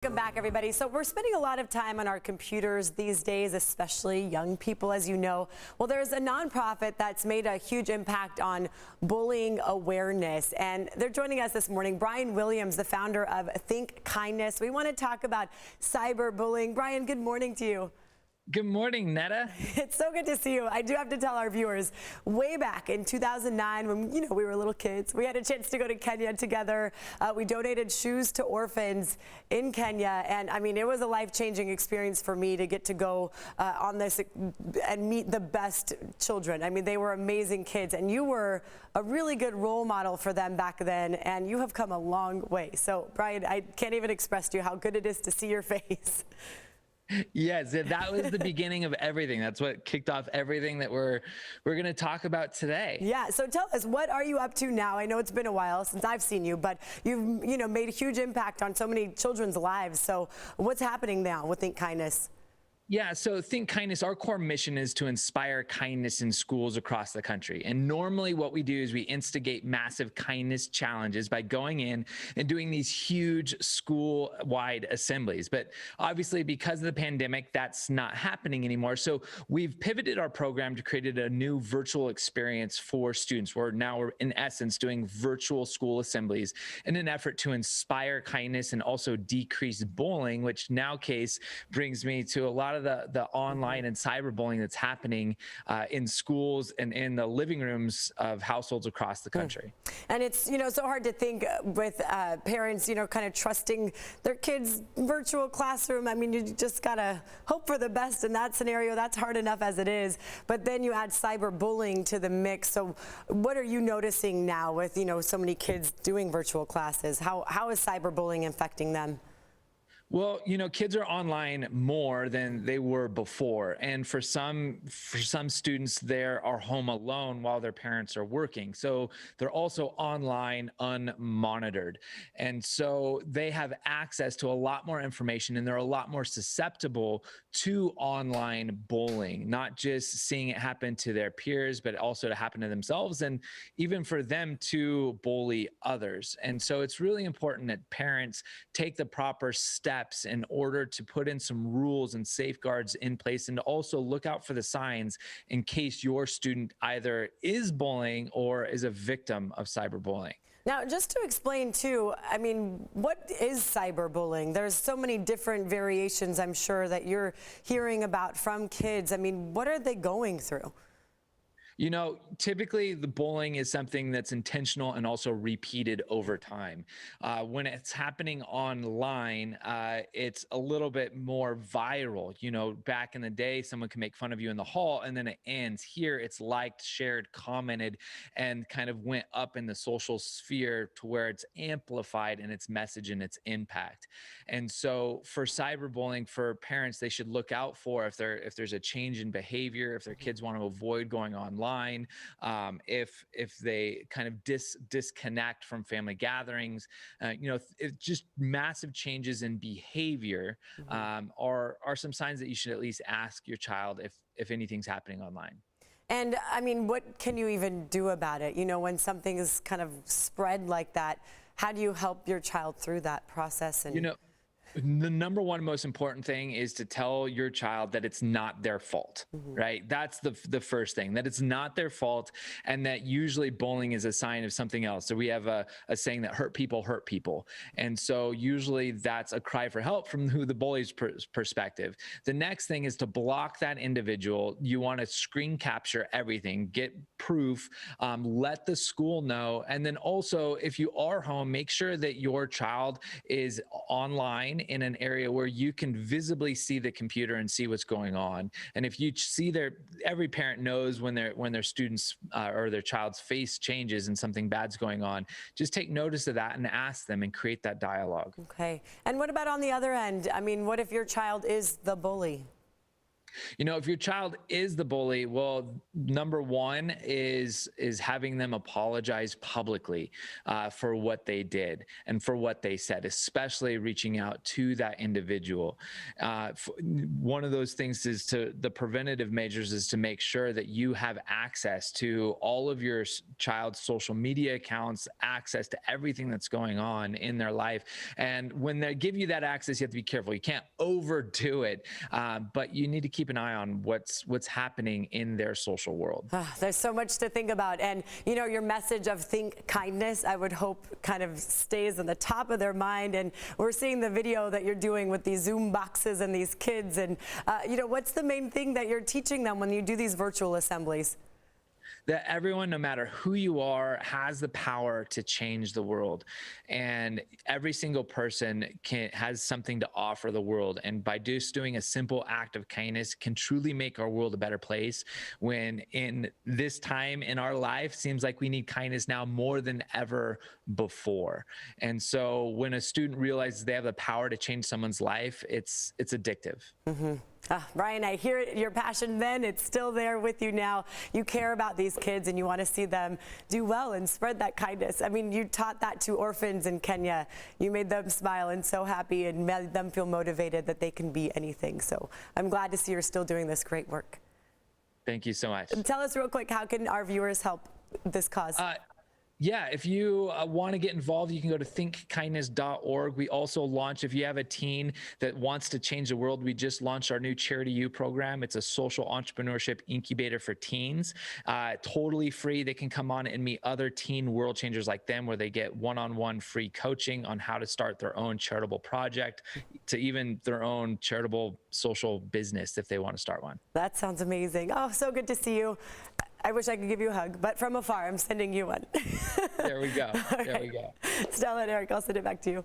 Welcome back, everybody. So we're spending a lot of time on our computers these days, especially young people, as you know. Well, there's a nonprofit that's made a huge impact on bullying awareness, and they're joining us this morning. Brian Williams, the founder of Think Kindness. We want to talk about cyberbullying. Brian, good morning to you. Good morning, Netta. It's so good to see you. I do have to tell our viewers, way back in 2009, when we were little kids, we had a chance to go to Kenya together. We donated shoes to orphans in Kenya, and I mean, it was a life-changing experience for me to get to go on this and meet the best children. I mean, they were amazing kids, and you were a really good role model for them back then, and you have come a long way. So, Brian, I can't even express to you how good it is to see your face. Yes, that was the beginning of everything. That's what kicked off everything that we're going to talk about today. Yeah, so tell us, what are you up to now? I know it's been a while since I've seen you, but you've made a huge impact on so many children's lives. So what's happening now with Think Kindness? Yeah, so Think Kindness, our core mission is to inspire kindness in schools across the country. And normally what we do is we instigate massive kindness challenges by going in and doing these huge school-wide assemblies. But obviously, because of the pandemic, that's not happening anymore. So we've pivoted our program to create a new virtual experience for students. We're in essence doing virtual school assemblies in an effort to inspire kindness and also decrease bullying, which nowadays brings me to a lot of the online and cyberbullying that's happening in schools and in the living rooms of households across the country. And it's, so hard to think with parents, kind of trusting their kids' virtual classroom. I mean, you just got to hope for the best in that scenario. That's hard enough as it is. But then you add cyberbullying to the mix. So what are you noticing now with, so many kids doing virtual classes? How is cyberbullying affecting them? Well, kids are online more than they were before. And for some students, they are home alone while their parents are working. So they're also online unmonitored. And so they have access to a lot more information, and they're a lot more susceptible to online bullying, not just seeing it happen to their peers, but also to happen to themselves, and even for them to bully others. And so it's really important that parents take the proper steps in order to put in some rules and safeguards in place, and to also look out for the signs in case your student either is bullying or is a victim of cyberbullying. Now, just to explain too, I mean, what is cyberbullying? There's so many different variations, I'm sure, that you're hearing about from kids. I mean, what are they going through? Typically the bullying is something that's intentional and also repeated over time. When it's happening online, it's a little bit more viral. Back in the day, someone can make fun of you in the hall and then it ends. Here, it's liked, shared, commented, and kind of went up in the social sphere to where it's amplified in its message and its impact. And so for cyberbullying, for parents, they should look out for if there's a change in behavior, if their kids want to avoid going online, if they kind of disconnect from family gatherings, just massive changes in behavior are some signs that you should at least ask your child if anything's happening online. And I mean, what can you even do about it? When something is kind of spread like that, how do you help your child through that process? And the number one most important thing is to tell your child that it's not their fault, right? That's the first thing, that it's not their fault, and that usually bullying is a sign of something else. So we have a saying that hurt people hurt people. And so usually that's a cry for help from the bully's perspective. The next thing is to block that individual. You want to screen capture everything, get proof, let the school know. And then also, if you are home, make sure that your child is online in an area where you can visibly see the computer and see what's going on. And if you see every parent knows when their students or their child's face changes and something bad's going on, just take notice of that and ask them and create that dialogue. Okay. And what about on the other end? I mean, what if your child is the bully? If your child is the bully, well, number one is having them apologize publicly for what they did and for what they said, especially reaching out to that individual. One of those things is the preventative measures is to make sure that you have access to all of your child's social media accounts, access to everything that's going on in their life. And when they give you that access, you have to be careful. You can't overdo it, but you need to keep an eye on what's happening in their social world. There's so much to think about. And, your message of think kindness, I would hope kind of stays on the top of their mind. And we're seeing the video that you're doing with these Zoom boxes and these kids. And, what's the main thing that you're teaching them when you do these virtual assemblies? That everyone, no matter who you are, has the power to change the world. And every single person has something to offer the world. And by just doing a simple act of kindness can truly make our world a better place, when in this time in our life seems like we need kindness now more than ever before. And so when a student realizes they have the power to change someone's life, it's addictive. Mm-hmm. Brian, I hear your passion then. It's still there with you now. You care about these kids and you want to see them do well and spread that kindness. I mean, you taught that to orphans in Kenya. You made them smile and so happy and made them feel motivated that they can be anything. So I'm glad to see you're still doing this great work. Thank you so much. And tell us real quick, how can our viewers help this cause? Yeah, if you want to get involved, you can go to thinkkindness.org. We also launched, if you have a teen that wants to change the world, we just launched our new Charity U program. It's a social entrepreneurship incubator for teens, totally free. They can come on and meet other teen world changers like them, where they get one-on-one free coaching on how to start their own charitable project, to even their own charitable social business if they want to start one. That sounds amazing. Oh, so good to see you. I wish I could give you a hug, but from afar, I'm sending you one. There we go. There we go. Stella and Eric, I'll send it back to you.